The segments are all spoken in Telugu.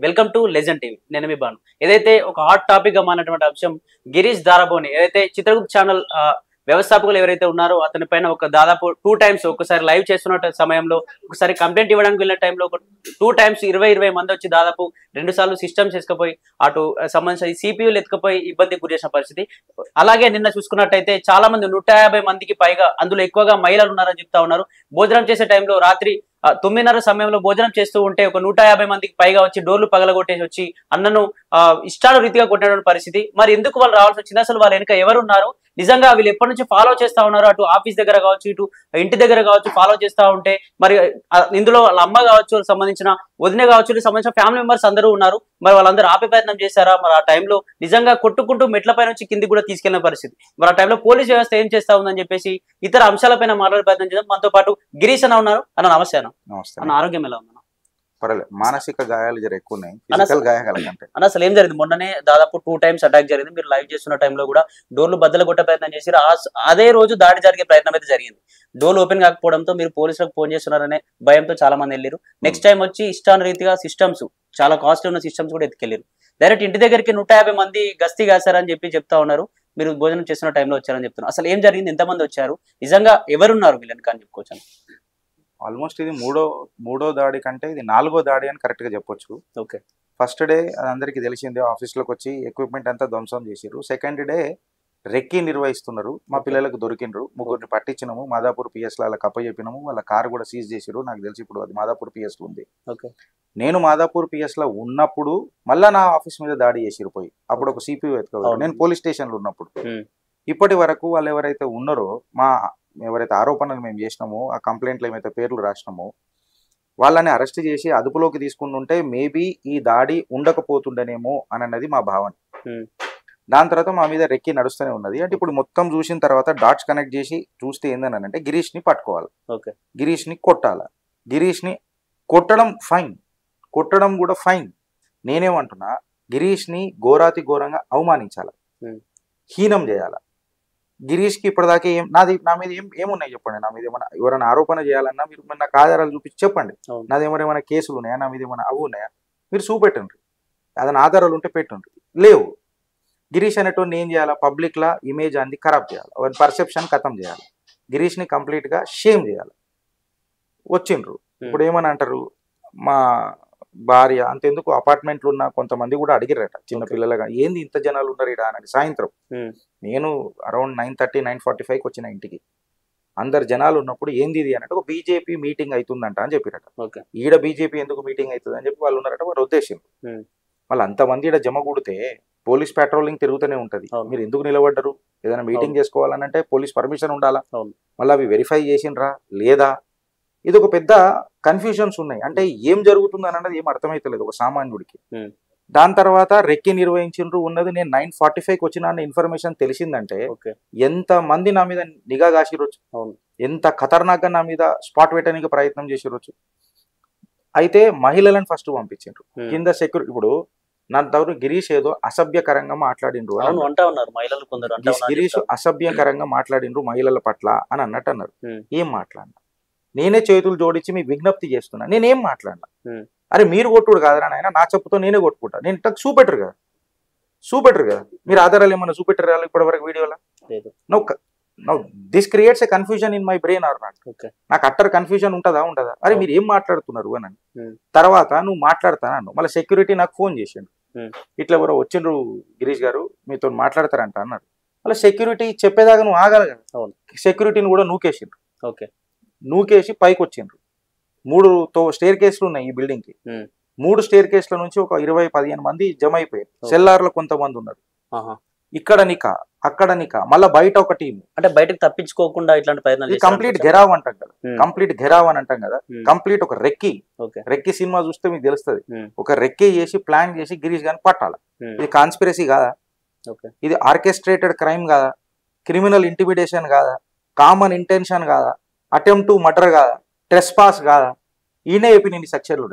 Welcome to legend TV. నేను మీ బాను. ఏదైతే ఒక హాట్ టాపిక్ గా మారినటువంటి అంశం గిరీష్ దారబోని, ఏదైతే చిత్రగుప్త ఛానల్ వ్యవస్థాపకులు ఎవరైతే ఉన్నారో అతని పైన ఒక దాదాపు 2 times ఒకసారి లైవ్ చేస్తున్న సమయంలో, ఒకసారి కంప్లైంట్ ఇవ్వడానికి వెళ్ళిన టైంలో ఒక 2 times 20 మంది వచ్చి దాదాపు 2 సార్లు సిస్టమ్స్ ఎత్తుకపోయి అటు సంబంధించిన సిపియూలు ఎత్తుకపోయి ఇబ్బందికి గురి చేసిన పరిస్థితి. అలాగే నిన్న చూసుకున్నట్టయితే చాలా మంది 150 మందికి పైగా, అందులో ఎక్కువగా మహిళలు ఉన్నారని చెప్తా ఉన్నారు. భోజనం చేసే టైంలో రాత్రి 9:30 సమయంలో భోజనం చేస్తూ ఉంటే ఒక 150 మందికి పైగా వచ్చి డోర్లు పగలగొట్టేసి వచ్చి అన్నను ఇష్టాలు రీతిగా కొట్టినటువంటి పరిస్థితి. మరి ఎందుకు వాళ్ళు రావాల్సి వచ్చింది? అసలు వాళ్ళ వెనుక ఎవరున్నారు? నిజంగా వీళ్ళు ఎప్పటి నుంచి ఫాలో చేస్తా ఉన్నారు? అటు ఆఫీస్ దగ్గర కావచ్చు, ఇటు ఇంటి దగ్గర కావచ్చు, ఫాలో చేస్తా ఉంటే మరి ఇందులో వాళ్ళ అమ్మ కావచ్చు, సంబంధించిన వదిన కావచ్చు, సంబంధించిన ఫ్యామిలీ మెంబర్స్ అందరూ ఉన్నారు. మరి వాళ్ళందరూ ఆపే ప్రయత్నం చేశారా? మరి ఆ టైంలో నిజంగా కొట్టుకుంటూ మెట్లపై నుంచి కిందికి కూడా తీసుకెళ్లిన పరిస్థితి. మరి ఆ టైంలో పోలీస్ వ్యవస్థ ఏం చేస్తా ఉందని చెప్పేసి ఇతర అంశాలపైన మాట్లాడే ప్రయత్నం చేద్దాం. మనతో పాటు గిరీష్ అన్న ఉన్నారు. అన్న నమస్తే అన్న. అన్న ఆరోగ్యం ఎలా ఉందన్న? పర్వాలేదు, మానసిక గాయాలు జర ఎక్కువ ఉన్నాయి, ఫిజికల్ గాయాలంటే. అన్న అసలు ఏం జరిగింది? మొన్ననే దాదాపు 2 times అటాక్ జరిగింది. మీరు లైవ్ చేస్తున్న టైంలో కూడా డోర్లు బద్దలు కొట్టే ప్రయత్నం చేసి అదే రోజు దాడి జరిగే ప్రయత్నం అయితే జరిగింది. డోర్లు ఓపెన్ కాకపోవడంతో మీరు పోలీసులకు ఫోన్ చేస్తున్నారనే భయంతో చాలా మంది వెళ్ళారు. నెక్స్ట్ టైం వచ్చి ఇష్టానురీతిగా సిస్టమ్స్, చాలా కాస్ట్లీ ఉన్న సిస్టమ్స్ కూడా ఎత్తుకెళ్ళారు. డైరెక్ట్ ఇంటి దగ్గరికి 150 మంది గస్తీ కాశారని చెప్తా ఉన్నారు. మీరు భోజనం చేస్తున్న టైంలో వచ్చారని చెప్తున్నారు. అసలు ఏం జరిగింది? ఎంతమంది వచ్చారు? నిజంగా ఎవరున్నారు వీళ్ళని కానీ చెప్పుకోవచ్చు? ఆల్మోస్ట్ ఇది మూడో దాడి కంటే ఇది 4వ దాడి అని కరెక్ట్ గా చెప్పొచ్చు. ఓకే. ఫస్ట్ డే అది అందరికి తెలిసిందే, ఆఫీస్ లోకి వచ్చి ఎక్విప్మెంట్ అంతా ధ్వంసం చేసారు. సెకండ్ డే రెక్కి నిర్వహిస్తున్నారు, మా పిల్లలకు దొరికినరు, ముగ్గురిని పట్టించినాము, మాదాపూర్ పిఎస్ లో వాళ్ళకి అప్పచెప్పినాము. వాళ్ళ కారు కూడా సీజ్ చేసారు. నాకు తెలిసి ఇప్పుడు అది మాదాపూర్ పిఎస్ లో ఉంది. నేను మాదాపూర్ పిఎస్ లో ఉన్నప్పుడు మళ్ళా నా ఆఫీస్ మీద దాడి చేసిరు పోయి. అప్పుడు ఒక సిపియు ఎత్తుకోవాలి, నేను పోలీస్ స్టేషన్ లో ఉన్నప్పుడు. ఇప్పటి వరకు వాళ్ళు ఎవరైతే ఉన్నారో, ఎవరైతే ఆరోపణలు మేము చేసినామో, ఆ కంప్లైంట్లు ఏమైతే పేర్లు రాసినామో, వాళ్ళని అరెస్ట్ చేసి అదుపులోకి తీసుకుంటుంటే మేబీ ఈ దాడి ఉండకపోతుండనేమో అని అన్నది మా భావన. దాని తర్వాత మా మీద రెక్కి నడుస్తూనే ఉన్నది. అంటే ఇప్పుడు మొత్తం చూసిన తర్వాత డాట్స్ కనెక్ట్ చేసి చూస్తే ఏందని అంటే గిరీష్ ని పట్టుకోవాలి, గిరీష్ ని కొట్టాలి. గిరీష్ ని కొట్టడం ఫైన్, కొట్టడం కూడా ఫైన్. నేనేమంటున్నా, గిరీష్ ని ఘోరాతి ఘోరంగా అవమానించాలి, హీనం చేయాలి. గిరీష్కి ఇప్పటిదాకా నా మీద ఏమున్నాయి చెప్పండి. నా మీద ఏమైనా ఎవరైనా ఆరోపణ చేయాలన్నా మీరు నాకు ఆధారాలు చూపించి చెప్పండి. నాదేమైనా ఏమైనా కేసులు ఉన్నాయా, నా మీద ఏమైనా అవి ఉన్నాయా, మీరు చూపెట్టండి. అదన ఆధారాలు ఉంటే పెట్టండి. లేవు. గిరీష్ అనేటువంటి ఏం చేయాలా? పబ్లిక్లా ఇమేజ్ అంది ఖరాబ్ చేయాలి, వారి పర్సెప్షన్ ఖతం చేయాలి, గిరీష్ని కంప్లీట్గా షేమ్ చేయాలి. వచ్చిండ్రు. ఇప్పుడు ఏమని అంటారు, మా భార్య అంతెందుకు అపార్ట్మెంట్లు ఉన్న కొంతమంది కూడా అడిగిరట, చిన్న పిల్లలుగా, ఏంది ఇంత జనాలు ఉన్నారు ఇడా అని. సాయంత్రం నేను అరౌండ్ 9:30 9:45కి వచ్చిన ఇంటికి. అందరు జనాలు ఉన్నప్పుడు ఏంది ఇది అన్నట్టు ఒక బీజేపీ మీటింగ్ అవుతుందంట అని చెప్పిరట. ఈడ బీజేపీ ఎందుకు మీటింగ్ అవుతుంది అని చెప్పి వాళ్ళు ఉన్నారట. వారు ఉద్దేశం వాళ్ళు అంతమంది ఈడ జమ కూడితే పోలీస్ పెట్రోలింగ్ తిరుగుతూనే ఉంటది. మీరు ఎందుకు నిలబడ్డరు? ఏదైనా మీటింగ్ చేసుకోవాలనంటే పోలీస్ పర్మిషన్ ఉండాలా, మళ్ళీ అవి వెరిఫై చేసిండ్రా లేదా? ఇది ఒక పెద్ద కన్ఫ్యూజన్స్ ఉన్నాయి. అంటే ఏం జరుగుతుంది అన్నది ఏం అర్థమైతలేదు ఒక సామాన్యుడికి. దాని తర్వాత రెక్కి నిర్వహించిండ్రు ఉన్నది. నేను 9:45కి వచ్చిన ఇన్ఫర్మేషన్ తెలిసిందంటే ఎంత మంది నా మీద నిఘా కాసిరొచ్చు, ఎంత ఖతర్నాక్ గా నా మీద స్పాట్ పెట్టడానికి ప్రయత్నం చేసిరొచ్చు. అయితే మహిళలను ఫస్ట్ పంపించిండ్రు కింద సెక్యూరిటీ. ఇప్పుడు నా దగ్గర గిరీష్ ఏదో అసభ్యకరంగా మాట్లాడిండ్రు, గిరీష్ అసభ్యకరంగా మాట్లాడిండ్రు మహిళల పట్ల అని అన్నట్టు అన్నారు. ఏం మాట్లాడినా? నేనే చేతులు జోడించి మీకు విజ్ఞప్తి చేస్తున్నా, నేనేం మాట్లాడినా? అరే మీరు కొట్టుడు కాదరా నాయన, నా చెప్పుతో నేనే కొట్టుకుంటా. నేను ఇట్లా చూపెట్టరు కదా, మీరు ఆధారాలు ఏమన్నా చూపెట్టరు ఇప్పటి వరకు వీడియోలో? This creates a confusion in my brain or not? నాకు అట్టర్ కన్ఫ్యూజన్ ఉంటుందా? అరే మీరు ఏం మాట్లాడుతున్నారు అని. తర్వాత నువ్వు మాట్లాడతాను, మళ్ళీ సెక్యూరిటీ నాకు ఫోన్ చేసిండు, ఇట్లా ఎవరో వచ్చిండ్రు గిరీష్ గారు మీతో మాట్లాడతారంట అన్నారు. మళ్ళీ సెక్యూరిటీ చెప్పేదాకా నువ్వు ఆగాలి కదా. సెక్యూరిటీని కూడా నూకేసిండ్రు. నూకేసి పైకి వచ్చిండ్రు. 3 స్టేర్ కేసులు ఉన్నాయి ఈ బిల్డింగ్ కి. 3 స్టేర్ కేసుల నుంచి ఒక 20-15 మంది జమ అయిపోయారు. సెల్లార్లో కొంతమంది ఉన్నారు. ఇక్కడ నికా, అక్కడ నికా, మళ్ళీ బయట ఒక టీం. అంటే బయటకు తప్పించుకోకుండా ఇట్లాంటి ప్రయత్నాలు. కంప్లీట్ ఘెరావ్ అంటాం కదా, కంప్లీట్ ఘెరావ్ అని అంటాం కదా. కంప్లీట్ ఒక రెక్కి సినిమా చూస్తే మీకు తెలుస్తుంది. ఒక రెక్కి చేసి ప్లాన్ చేసి గిరీష్ గారిని పట్టాలి. ఇది కాన్స్పిరసీ కాదా? ఇది ఆర్కెస్ట్రేటెడ్ క్రైమ్ కాదా? క్రిమినల్ ఇంటిమిడేషన్ కాదా? కామన్ ఇంటెన్షన్ కాదా? అటెంప్ట్ టు మర్డర్ కాదా? ట్రెస్పాస్ కాదా? ఈయనే చెప్పి నేను సక్సెస్లు.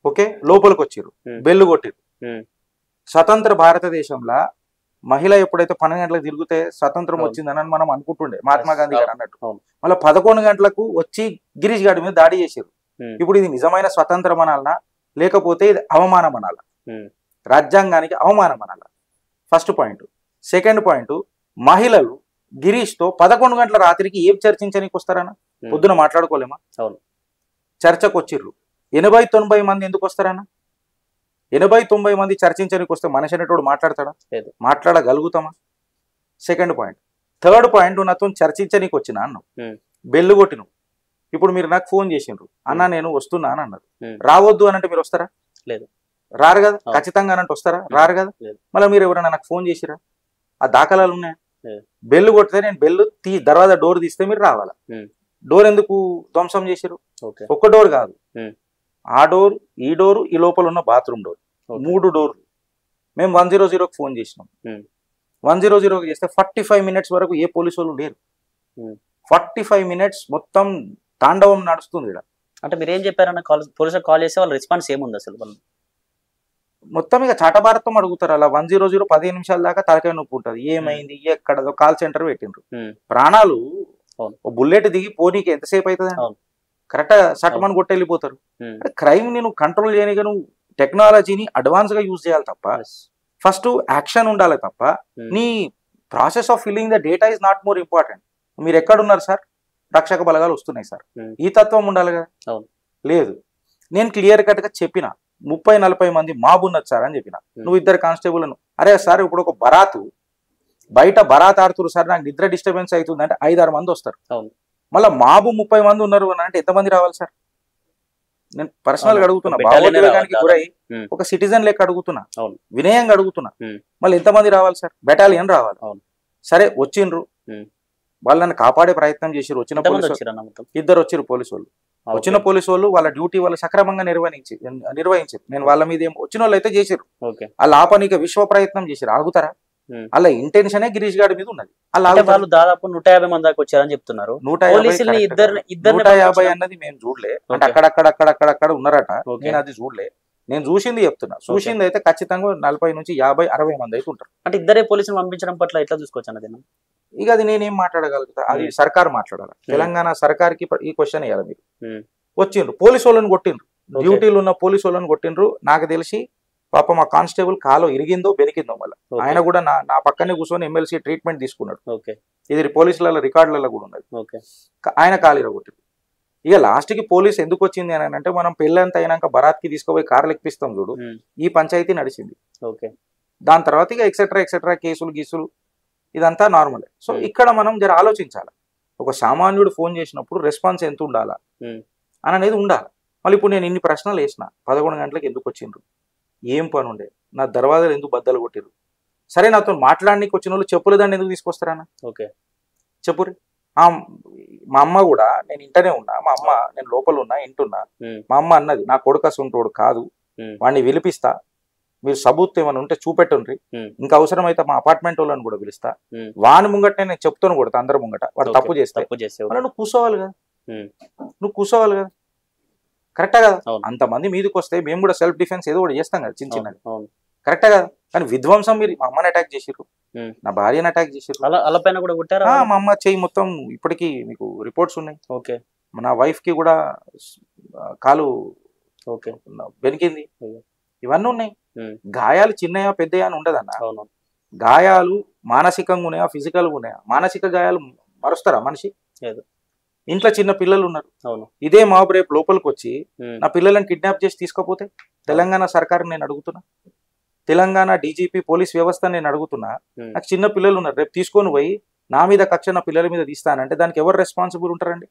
ఓకే, లోపలికి వచ్చిర్రు, బెల్లు కొట్టిరు. స్వతంత్ర భారతదేశంలో మహిళ ఎప్పుడైతే 12 గంటలకు తిరిగితే స్వతంత్రం వచ్చిందని మనం అనుకుంటుండే, మహాత్మా గాంధీ గారు అన్నట్టు. మళ్ళీ 11 గంటలకు వచ్చి గిరీష్ గారి మీద దాడి చేసారు. ఇప్పుడు ఇది నిజమైన స్వతంత్రం అనాలనా లేకపోతే ఇది అవమానం అనాల, రాజ్యాంగానికి అవమానం అనాల. First point. సెకండ్ పాయింట్, మహిళలు గిరీష్తో 11 గంటల రాత్రికి ఏం చర్చించడానికి వస్తారన్న? పొద్దున మాట్లాడుకోలేమా? అవును. చర్చకు వచ్చిర్రు. 80-90 మంది ఎందుకు వస్తారన్న? 80-90 మంది చర్చించడానికి వస్తే మనిషి అనేటోడు మాట్లాడతాడా? మాట్లాడగలుగుతామా? Second point. థర్డ్ పాయింట్, నాతో చర్చించడానికి వచ్చినా అన్నావు, బెల్లు కొట్టిను. ఇప్పుడు మీరు నాకు ఫోన్ చేసిండ్రు, అన్న నేను వస్తున్నా అని అన్నారు. రావద్దు అని అంటే మీరు వస్తారా? లేదు. రారు కదా. ఖచ్చితంగా అనంటే వస్తారా? రారు కదా. మళ్ళీ మీరు ఎవరైనా నాకు ఫోన్ చేసిరా? ఆ దాఖలాలు ఉన్నాయా? బెల్లు కొడితే నేను బెల్లు దర్వాజా డోర్ తీస్తే మీరు రావాలా? డోర్ ఎందుకు ధ్వంసం చేసిరు? ఒక్క డోర్ కాదు, ఆ డోర్, ఈ డోరు, ఈ లోపల ఉన్న బాత్రూమ్ డోర్, 3 డోర్లు. మేము 100కి ఫోన్ చేసినాం. 100కి చేస్తే 45 మినిట్స్ వరకు ఏ పోలీసు వాళ్ళు లేరు. 45 మినిట్స్ మొత్తం తాండవం నడుస్తుంది ఇక్కడ. అంటే మీరు ఏం చెప్పారన్న? పోలీసులకు కాల్ చేస్తే వాళ్ళ రెస్పాన్స్ ఏముంది అసలు? వాళ్ళు మొత్తం ఇక చాటభారతం అడుగుతారు. అలా 100 15 నిమిషాల దాకా తలకాయ నొప్పి ఉంటుంది. ఏమైంది, ఎక్కడదో కాల్ సెంటర్ పెట్టిండ్రు. ప్రాణాలు బుల్లెట్ దిగి పోనీకి ఎంతసేపు అవుతుంది? కరెక్ట్ గా సటమని కొట్టి వెళ్ళిపోతారు. క్రైమ్ ని నువ్వు కంట్రోల్ చేయడానికి నువ్వు టెక్నాలజీని అడ్వాన్స్ గా యూజ్ చేయాలి తప్ప, ఫస్ట్ యాక్షన్ ఉండాలి తప్ప, నీ process of filling the data is not more important. మీరు ఎక్కడున్నారు సార్? రక్షక బలగాలు వస్తున్నాయి సార్. ఈ తత్వం ఉండాలి కదా. లేదు. నేను క్లియర్ కట్ గా చెప్పిన 30-40 మంది మాబ్ ఉన్నది సార్ అని చెప్పిన. నువ్వు 2 కానిస్టేబుల్, అరే సార్ ఇప్పుడు ఒక బరాతు బయట బరాత్ ఆడుతున్నారు సార్, నాకు నిద్ర డిస్టర్బెన్స్ అవుతుంది అంటే 5-6 మంది వస్తారు. మళ్ళీ మాబు 30 మంది ఉన్నారు అని అంటే ఎంతమంది రావాలి సార్? నేను పర్సనల్ గా అడుగుతున్నా, భావోద్వేగానికి గురై ఒక సిటిజన్ లెక్క అడుగుతున్నా, వినయంగా అడుగుతున్నా. మళ్ళీ ఎంతమంది రావాలి సార్? బెటాలియన్ రావాలి. సరే వచ్చిండ్రు, వాళ్ళని కాపాడే ప్రయత్నం చేసిరు. వచ్చిన 2 వచ్చిరు పోలీసు వాళ్ళు. వచ్చిన పోలీసు వాళ్ళు వాళ్ళ డ్యూటీ వాళ్ళు సక్రమంగా నిర్వహించారు. నేను వాళ్ళ మీద వచ్చిన వాళ్ళు అయితే చేసిరు, వాళ్ళు ఆపనీక విశ్వ ప్రయత్నం చేసిరు. ఆగుతారా? అలా ఇంటెన్షనే గిరీష్ గారి మీద ఉన్నది. వాళ్ళు దాదాపు 150 మంది దాకా వచ్చారని చెప్తున్నారు. 150 అన్నది మేము చూడలే. అంటే అక్కడక్కడ ఉన్నారట, నేను అది చూడలే. నేను చూసింది చెప్తున్నా. చూసింది అయితే ఖచ్చితంగా 40 నుంచి 50-60 మంది అయితే ఉంటారు. అంటే 2 పోలీసులు పంపించడం పట్ల ఎట్లా చూసుకోవచ్చు అన్నది? ఇక అది నేనేం మాట్లాడగలుగుతా? అది సర్కార్ మాట్లాడాలి. తెలంగాణ సర్కార్కి ఈ క్వశ్చన్ వేయాలి. మీరు వచ్చిండ్రు, పోలీసు వాళ్ళని కొట్టిండ్రు, డ్యూటీలు ఉన్న పోలీసు వాళ్ళని కొట్టిండ్రు. నాకు తెలిసి పాప మా కానిస్టేబుల్ కాలో ఇరిగిందో బెనికిందో, మళ్ళీ ఆయన కూడా నా పక్కనే కూర్చొని ఎమ్మెల్సీ ట్రీట్మెంట్ తీసుకున్నాడు. ఇది పోలీసుల రికార్డులలో కూడా ఉన్నది. ఆయన కాలు ఇరగొట్టింది. ఇక లాస్ట్ కి పోలీస్ ఎందుకు వచ్చింది అని అంటే, మనం పెళ్ళంతా అయినాక బరాత్కి తీసుకుపోయి కార్లు ఎక్కిస్తాం చూడు, ఈ పంచాయతీ నడిచింది. దాని తర్వాత ఇక ఎక్సెట్రా కేసులు గీసులు ఇదంతా నార్మలే. సో ఇక్కడ మనం జర ఆలోచించాలి. ఒక సామాన్యుడు ఫోన్ చేసినప్పుడు రెస్పాన్స్ ఎంత ఉండాలా అని అనేది ఉండాలి. మళ్ళీ ఇప్పుడు నేను ఇన్ని ప్రశ్నలు వేసిన, 11 గంటలకు ఎందుకు వచ్చిండ్రు, ఏం పని ఉండే, నా దర్వాజాలు ఎందుకు బద్దలు కొట్టిరు, సరే నాతో మాట్లాడడానికి వచ్చిన వాళ్ళు చెప్పుల దాన్ని ఎందుకు తీసుకొస్తారన్న? చెప్పురి. మా అమ్మ కూడా, నేను ఇంటనే ఉన్నా, మా అమ్మ నేను లోపల ఉన్నా ఇంటున్నా, మా అమ్మ అన్నది నా కొడుకసు ఉంటాడు కాదు, వాడిని పిలిపిస్తా, మీరు సబూత్ ఏమైనా ఉంటే చూపెట్టుండ్రి, ఇంకా అవసరమైతే మా అపార్ట్మెంట్ వాళ్ళని కూడా పిలుస్తా, వాని ముంగట నేను చెప్తాను కొడతా అందరి ముంగట, వాడు తప్పు చేస్తే నువ్వు కూర్చోవాలి కదా, నువ్వు కూర్చోవాలి కదా. కరెక్టా కదా? అంతమంది మీదకి వస్తే మేము కూడా సెల్ఫ్ డిఫెన్స్ ఏదో కూడా చేస్తాం కదా, చిన్నది. కరెక్టా కదా? కానీ విధ్వంసం మీరు మా అమ్మని అటాక్ చేసిర్రు, నా భార్యను అటాక్ చేసిర్రు, మా అమ్మ చెయ్యి మొత్తం ఇప్పటికీ మీకు రిపోర్ట్స్ ఉన్నాయి. నా వైఫ్ కి కూడా కాలు బెనికింది, ఇవన్నీ ఉన్నాయి. గాయాలు చిన్నయా పెద్దయా అని ఉండదన్న. గాయాలు మానసికంగా ఉన్నాయా ఫిజికల్గా ఉన్నాయా? మానసిక గాయాలు మరుస్తారా మనిషి? ఇంట్లో చిన్న పిల్లలు ఉన్నారు, ఇదే మా రేపు లోపలికి వచ్చి నా పిల్లలను కిడ్నాప్ చేసి తీసుకోపోతే తెలంగాణ సర్కార్ నేను అడుగుతున్నా, తెలంగాణ డీజీపీ పోలీస్ వ్యవస్థ నేను అడుగుతున్నా, నాకు చిన్న పిల్లలు ఉన్నారు, రేపు తీసుకొని పోయి నా మీద కక్ష నా పిల్లల మీద తీస్తానంటే దానికి ఎవరు రెస్పాన్సిబుల్ ఉంటారండి?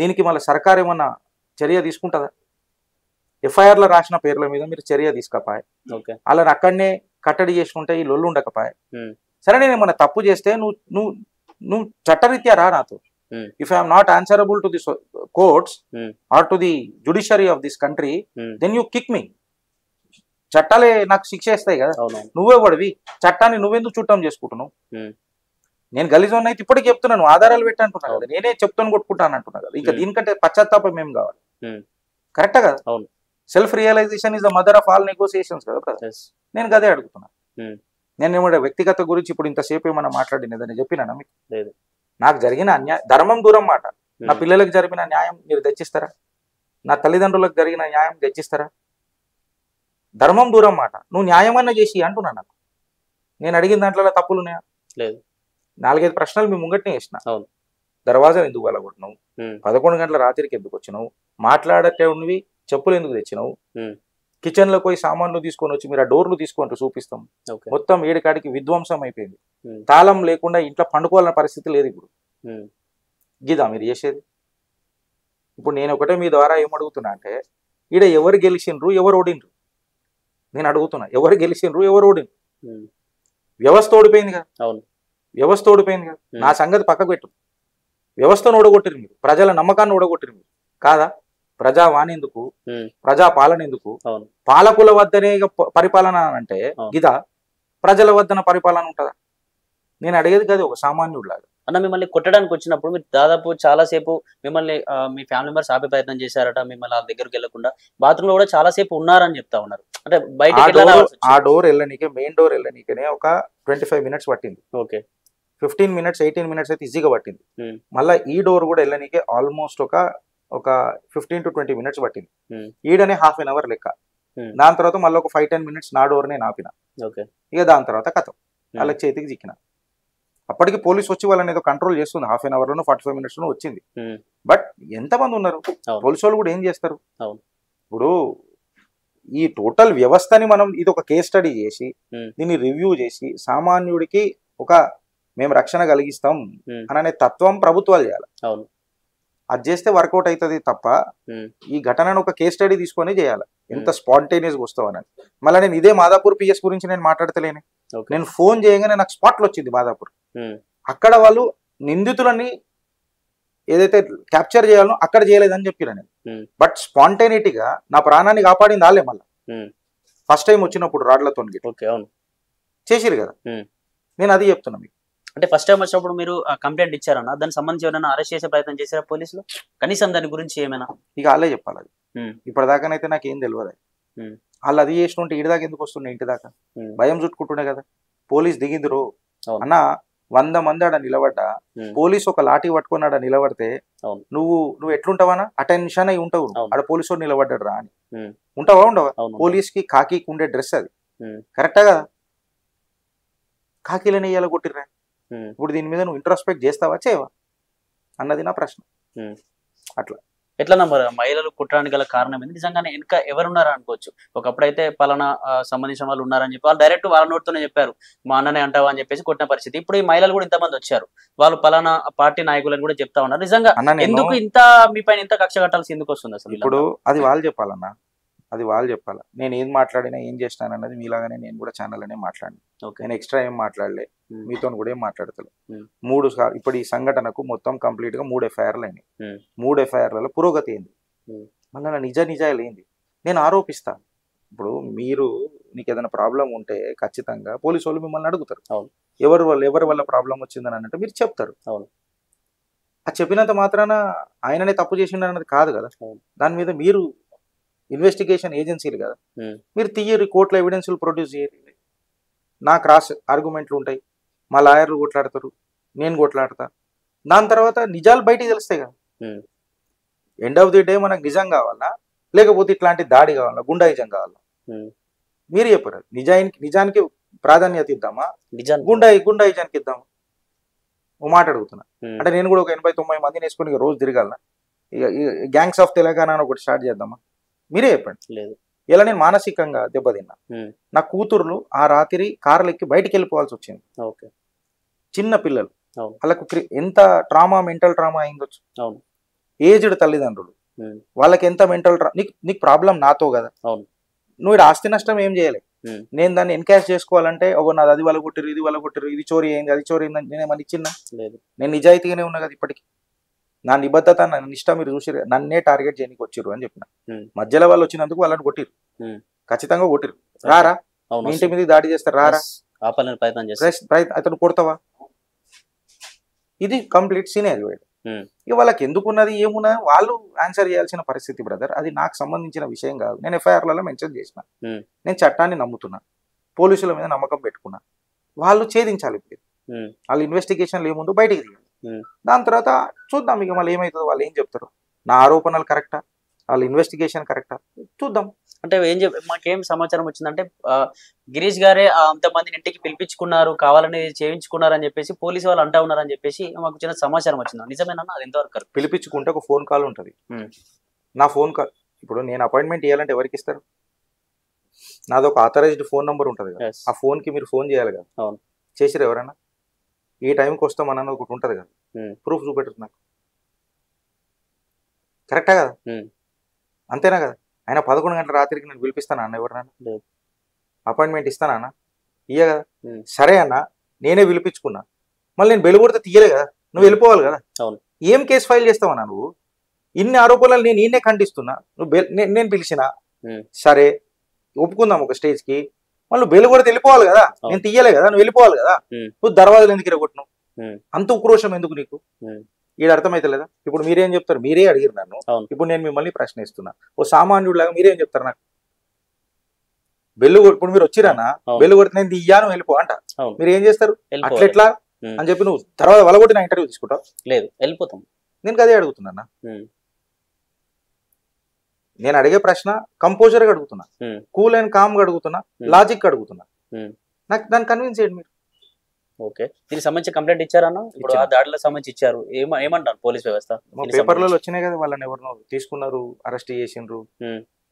దీనికి మళ్ళీ సర్కార్ ఏమన్నా చర్య తీసుకుంటుందా? ఎఫ్ఐఆర్లో రాసిన పేర్ల మీద మీరు చర్య తీసుకపోయి అలా అక్కడనే కట్టడి చేసుకుంటే ఈ లొల్లు ఉండకపోయి, సరే నేను ఏమన్నా తప్పు చేస్తే నువ్వు చట్టరీత్యా రా నాతో. If I am not answerable to the courts or to the judiciary of this country, then you kick me. చట్టాలే నాకు శిక్ష ఇస్తాయి కదా. నువ్వే పడివి చట్టాన్ని నువ్వెందుకు చుట్టం చేసుకుంటున్నావు? నేను గలీజోన్ అయితే ఇప్పటికి చెప్తున్నాను, ఆధారాలు పెట్టి అంటున్నా కదా, నేనే చెప్తాను కొట్టుకుంటాను అంటున్నా కదా. ఇంకా దీనికంటే పశ్చాత్తాపం ఏం కావాలి? కరెక్టా కదా? Self realization is the mother of all negotiations కదా బ్రదర్. నేను గదే అడుగుతున్నా. నేను ఏమన్నా వ్యక్తిగత గురించి ఇప్పుడు ఇంతసేపు ఏమన్నా మాట్లాడినదని చెప్పినా మీకు? నాకు జరిగిన అన్యాయం, ధర్మం దూరం మాట, నా పిల్లలకు జరిగిన న్యాయం మీరు తెచ్చిస్తారా? నా తల్లిదండ్రులకు జరిగిన న్యాయం తెచ్చిస్తారా? ధర్మం దూరం మాట. నువ్వు న్యాయమన్నా చేసి అంటున్నా. నాకు నేను అడిగిన దాంట్లో తప్పులు ఉన్నాయా? లేదు. 4-5 ప్రశ్నలు మీ ముంగట్నే వేసిన. అవును. దర్వాజా ఎందుకు వెళ్ళగొట్టినావు? 11 గంటల రాత్రికి ఎందుకు వచ్చినావు? మాట్లాడేటవి చెప్పులు ఎందుకు తెచ్చినావు? కిచెన్ లో పోయి సామాన్లు తీసుకొని వచ్చి మీరు ఆ డోర్లు తీసుకొని చూపిస్తాం. మొత్తం 7 కాడికి విధ్వంసం అయిపోయింది. తాళం లేకుండా ఇంట్లో పండుకోవాలన్న పరిస్థితి లేదు ఇప్పుడు. గిదా మీరు చేసేది? ఇప్పుడు నేను ఒకటే మీ ద్వారా ఏమడుగుతున్నా అంటే, ఈడ ఎవరు గెలిచిండ్రు ఎవరు ఓడిండ్రు నేను అడుగుతున్నా. ఎవరు గెలిచిండ్రు ఎవరు ఓడిండ్రు? వ్యవస్థ ఓడిపోయింది కదా. అవును, వ్యవస్థ ఓడిపోయింది కదా. నా సంగతి పక్కకు పెట్టు. వ్యవస్థను ఓడగొట్టిరు మీరు, ప్రజల నమ్మకాన్ని ఓడగొట్టిరు మీరు కాదా? ప్రజావాణి ఎందుకు, ప్రజా పాలన ఎందుకు? పాలకుల వద్దనే పరిపాలన అంటే గిదా ప్రజల వద్దన పరిపాలన ఉంటుందా? నేను అడిగేది కదా ఒక సామాన్యుడిలాగా. అన్న మిమ్మల్ని కొట్టడానికి వచ్చినప్పుడు మీరు దాదాపు చాలా సేపు మిమ్మల్ని మీ ఫ్యామిలీ మెంబర్స్ ఆపే ప్రయత్నం చేశారట, మిమ్మల్ని వాళ్ళ దగ్గరికి వెళ్లకుండా బాత్రూమ్ లో కూడా చాలా సేపు ఉన్నారని చెప్తా ఉన్నారు. అంటే బయట ఆ డోర్ వెళ్ళనీకే, మెయిన్ డోర్ వెళ్ళనీకనే ఒక 25 మినిట్స్ పట్టింది. ఓకే, 15 మినిట్స్ 18 మినిట్స్ అయితే ఈజీగా పట్టింది. మళ్ళీ ఈ డోర్ కూడా వెళ్ళనీకే ఆల్మోస్ట్ ఒక 15 to 20 మినిట్స్ పట్టింది. ఈడనే ½ an hour లెక్క. దాని తర్వాత మళ్ళీ ఒక 5-10 మినిట్స్ నా డోర్ నేను ఆపిన. ఇక దాని తర్వాత కథం వాళ్ళకి చేతికి చిక్కిన. అప్పటికి పోలీసు వచ్చి వాళ్ళని ఏదో కంట్రోల్ చేస్తుంది. ½ an hour లోనో 45 minutes లోనో వచ్చింది. బట్ ఎంతమంది ఉన్నారు పోలీసు వాళ్ళు కూడా ఏం చేస్తారు? ఇప్పుడు ఈ టోటల్ వ్యవస్థని మనం ఇది ఒక కేస్ స్టడీ చేసి దీన్ని రివ్యూ చేసి సామాన్యుడికి మేము రక్షణ కలిగిస్తాం అనే తత్వం ప్రభుత్వాలు చేయాలి. అది చేస్తే వర్కౌట్ అవుతుంది తప్ప ఈ ఘటనను ఒక కేస్ స్టడీ తీసుకొని చేయాలి. ఎంత స్పాంటేనియస్ గా వస్తావని. మళ్ళీ నేను ఇదే మాదాపూర్ పిఎస్ గురించి నేను మాట్లాడతలేను. నేను ఫోన్ చేయగానే నాకు స్పాట్లు వచ్చింది మాదాపూర్. అక్కడ వాళ్ళు నిందితులని ఏదైతే క్యాప్చర్ చేయాలో అక్కడ చేయలేదని చెప్పిన నేను. బట్ స్పాంటేనిటీగా నా ప్రాణాన్ని కాపాడింది వాళ్ళే. మళ్ళీ ఫస్ట్ టైం వచ్చినప్పుడు రాడ్లతో చేసిరు కదా. నేను అది చెప్తున్నా మీకు. అంటే ఫస్ట్ టైం వచ్చినప్పుడు మీరు కంప్లైంట్ ఇచ్చారన్నా, దానికి సంబంధించి ఏమైనా అరెస్ట్ చేసే ప్రయత్నం చేశారా పోలీసులు? కనీసం దాని గురించి ఏమైనా? ఇక వాళ్ళే చెప్పాలి. అది ఇప్పటిదాకానైతే నాకు ఏం తెలియదు. వాళ్ళు అది చేసినట్టు ఇంటి దాకా ఎందుకు వస్తుండే? ఇంటి దాకా భయం చుట్టుకుంటుండే కదా. పోలీస్ దిగిందిరు అన్న, 100 మంది ఆడ నిలబడ్డా పోలీసు ఒక లాఠీ పట్టుకొని ఆడ నిలబడితే నువ్వు ఎట్లుంటావనా? అటెన్షన్ అయి ఉంటావు. ఆడ పోలీసు నిలబడ్డాడు రా అని ఉంటావా? ఉండవా? పోలీస్ కి కాకీకి ఉండే డ్రెస్ అది, కరెక్టా కదా? కాకీలని ఇయ్యాల కొట్టిర్రా. ఇప్పుడు దీని మీద నువ్వు ఇంట్రోస్పెక్ట్ చేస్తావా చేయవా అన్నది నా ప్రశ్న. అట్లా ఎట్లా మరి మహిళలు కుట్టడానికి గల కారణం ఏంటి? నిజంగానే వెనక ఎవరున్నారా అనుకోవచ్చు. ఒకప్పుడైతే పలానా సంబంధించిన వాళ్ళు ఉన్నారని చెప్పి వాళ్ళు డైరెక్ట్ వాళ్ళ నోటితోనే చెప్పారు, మా అన్ననే అంటావా అని చెప్పేసి కొట్టిన పరిస్థితి. ఇప్పుడు ఈ మహిళలు కూడా ఇంతమంది వచ్చారు, వాళ్ళు పలానా పార్టీ నాయకులని కూడా చెప్తా ఉన్నారు. నిజంగా ఎందుకు ఇంత మీ పైన ఇంత కక్ష కట్టాల్సి ఎందుకు వస్తుంది అసలు? ఇప్పుడు అది వాళ్ళు చెప్పాలన్నా, అది వాళ్ళు చెప్పాలా. నేను ఏం మాట్లాడినా ఏం చేస్తాను అన్నది మీలాగానే నేను కూడా ఛానల్ అనే మాట్లాడినా. నేను ఎక్స్ట్రా ఏం మాట్లాడలే, మీతో కూడా ఏం మాట్లాడతలే. 3 ఇప్పుడు ఈ సంఘటనకు మొత్తం కంప్లీట్ గా 3 FIRలు అయినాయి. 3 FIRలలో పురోగతి ఏంది, మళ్ళీ నిజాలు ఏంది నేను ఆరోపిస్తాను. ఇప్పుడు నీకు ఏదైనా ప్రాబ్లం ఉంటే ఖచ్చితంగా పోలీసు వాళ్ళు మిమ్మల్ని అడుగుతారు, ఎవరి వల్ల ప్రాబ్లం వచ్చిందని అన్నట్టు మీరు చెప్తారు. అది చెప్పినంత మాత్రాన ఆయననే తప్పు చేసిండు అన్నది కాదు కదా. దాని మీద మీరు ఇన్వెస్టిగేషన్ ఏజెన్సీలు కదా, మీరు తీయరు, కోర్టులో ఎవిడెన్స్లు ప్రొడ్యూస్ చేయరు. నా క్రాస్ ఆర్గ్యుమెంట్లు ఉంటాయి, మా లాయర్లు కొట్లాడతారు, నేను కొట్లాడతా. దాని తర్వాత నిజాలు బయటికి తెలుస్తాయి కదా. ఎండ్ ఆఫ్ ది డే మనకు నిజం కావాలా లేకపోతే ఇట్లాంటి దాడి కావాలా, గుండాయిజం కావాలా? మీరు చెప్పారు. నిజానికి ప్రాధాన్యత ఇద్దామా, గుండాయిజానికి ఇద్దామా? ఓ మాట అడుగుతున్నా. అంటే నేను కూడా ఒక 80-90 మందిని వేసుకుని రోజు తిరగాల, గ్యాంగ్స్ ఆఫ్ తెలంగాణ అని ఒకటి స్టార్ట్ చేద్దామా? మీరే చెప్పండి. లేదు, ఇలా నేను మానసికంగా దెబ్బతిన్నా. నా కూతుర్లు ఆ రాత్రి కార్లు ఎక్కి బయటికి వెళ్ళిపోవాల్సి వచ్చింది. చిన్న పిల్లలు, వాళ్ళకు ఎంత ట్రామా, మెంటల్ ట్రామా అయిందొచ్చు. ఏజ్డ్ తల్లిదండ్రులు, వాళ్ళకి ఎంత మెంటల్ నీకు ప్రాబ్లం నాతో కదా. నువ్వు ఇక్కడ ఆస్తి నష్టం ఏం చేయలే, నేను దాన్ని ఎన్కాష్ చేసుకోవాలంటే నాది అది వాళ్ళ కొట్టిరు, ఇది వాళ్ళ కొట్టిరు, ఇది చోరీ అయింది, అది చోరీ అయిందని నేనేమన్నా ఇచ్చిన్నా? నేను నిజాయితీగానే ఉన్నా కదా ఇప్పటికి. నా నిబద్ధత, నా నిష్ట మీరు చూసి నన్నే టార్గెట్ చేయడానికి వచ్చిర్రు అని చెప్పిన. మధ్యలో వాళ్ళు వచ్చినందుకు వాళ్ళని కొట్టిరు, ఖచ్చితంగా కొట్టిరు. రారా ఇంటి మీద దాడి చేస్తారు, రారా అతను కొడతావా? ఇది కంప్లీట్ సినారియో. ఇక వాళ్ళకి ఎందుకున్నది ఏమున్నది వాళ్ళు ఆన్సర్ చేయాల్సిన పరిస్థితి బ్రదర్. అది నాకు సంబంధించిన విషయం కాదు. నేను FIRలలో మెన్షన్ చేసిన, నేను చట్టాన్ని నమ్ముతున్నా, పోలీసుల మీద నమ్మకం పెట్టుకున్నా. వాళ్ళు ఛేదించాలి. వాళ్ళు ఇన్వెస్టిగేషన్లు ఏముందో బయటికి తీయాలి. దాని తర్వాత చూద్దాం ఇక మళ్ళీ ఏమవుతుందో, వాళ్ళు ఏం చెప్తారు. నా ఆరోపణలు కరెక్టా, వాళ్ళ ఇన్వెస్టిగేషన్ కరెక్టా చూద్దాం. అంటే మాకేం సమాచారం వచ్చిందంటే గిరీష్ గారే అంతమందిని ఇంటికి పిలిపించుకున్నారు, కావాలని చేయించుకున్నారు అని చెప్పేసి పోలీసు వాళ్ళు అంటా ఉన్నారని చెప్పేసి మాకు చిన్న సమాచారం వచ్చింది. నిజమేనా? అది ఎంతవరకు కరెక్ట్? పిలిపించుకుంటే ఒక ఫోన్ కాల్ ఉంటుంది. నా ఫోన్ కాల్ ఇప్పుడు నేను అపాయింట్మెంట్ ఇవ్వాలంటే ఎవరికి ఇస్తారు? నాది ఒక ఆథరైజ్డ్ ఫోన్ నెంబర్ ఉంటుంది కదా, ఆ ఫోన్కి మీరు ఫోన్ చేయాలి కదా. చేసిరు ఎవరైనా? ఈ టైంకి వస్తామని ఒకటి ఉంటుంది కదా, ప్రూఫ్ చూపెట్టరు నాకు. కరెక్టా కదా? అంతేనా కదా? ఆయన 11 గంటల రాత్రికి నేను పిలిపిస్తానా అన్న ఎవరన్నా? అపాయింట్మెంట్ ఇస్తానా అన్న? ఇయ్య కదా. సరే అన్న, నేనే పిలిపించుకున్నా, మళ్ళీ నేను బెల్ కొడితే తీయలే కదా, నువ్వు వెళ్ళిపోవాలి కదా. ఏం కేసు ఫైల్ చేస్తావన్నా నువ్వు? ఇన్ని ఆరోపణలు నేను ఈయనే ఖండిస్తున్నా, నువ్వు నేను పిలిచినా సరే ఒప్పుకుందాం ఒక స్టేజ్కి, మళ్ళీ బెల్ కొడితే వెళ్ళిపోవాలి కదా. నేను తీయలే కదా, నువ్వు వెళ్ళిపోవాలి కదా. నువ్వు దర్వాజలు ఎందుకు ఇరగొట్టినావు? అంత ఉక్రోషం ఎందుకు నీకు? ఈడ అర్థమైతలేదా? ఇప్పుడు మీరేం చెప్తారు? మీరే అడిగిరు నన్ను, ఇప్పుడు నేను మిమ్మల్ని ప్రశ్నిస్తున్నా. ఓ సామాన్యుడిలాగా మీరేం చెప్తారు నాకు? బెల్లు ఇప్పుడు మీరు వచ్చిరన్నా, బెల్లు కొడితే నేను తీయాను వెళ్ళిపో అంట, మీరు ఏం చేస్తారు? అట్లెట్లా అని చెప్పి నువ్వు తర్వాత వలగొట్టి నా ఇంటర్వ్యూ తీసుకుంటావు? లేదు, వెళ్ళిపోతాం. నేను అదే అడుగుతున్నా. నేను అడిగే ప్రశ్న కంపోజర్గా అడుగుతున్నా, కూల్ అండ్ కామ్గా అడుగుతున్నా, లాజిక్ అడుగుతున్నా. నాకు దాన్ని కన్విన్స్ చేయండి మీరు. ఓకే, దీనికి సంబంధించి కంప్లైంట్ ఇచ్చారన్న? ఇప్పుడు ఆ దాడిలో సంబంధించి ఇచ్చారు, ఏమంటారు పోలీస్ వ్యవస్థ? పేపర్లలో వచ్చినాయి కదా, వాళ్ళని ఎవరినో తీసుకున్నారు, అరెస్ట్ చేసిండ్రు,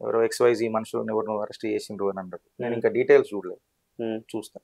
ఎవరో XYZ మనుషులను ఎవరినో అరెస్ట్ చేసిండ్రు అని అంటారు. నేను ఇంకా డీటెయిల్స్ చూడలేదు, చూస్తా.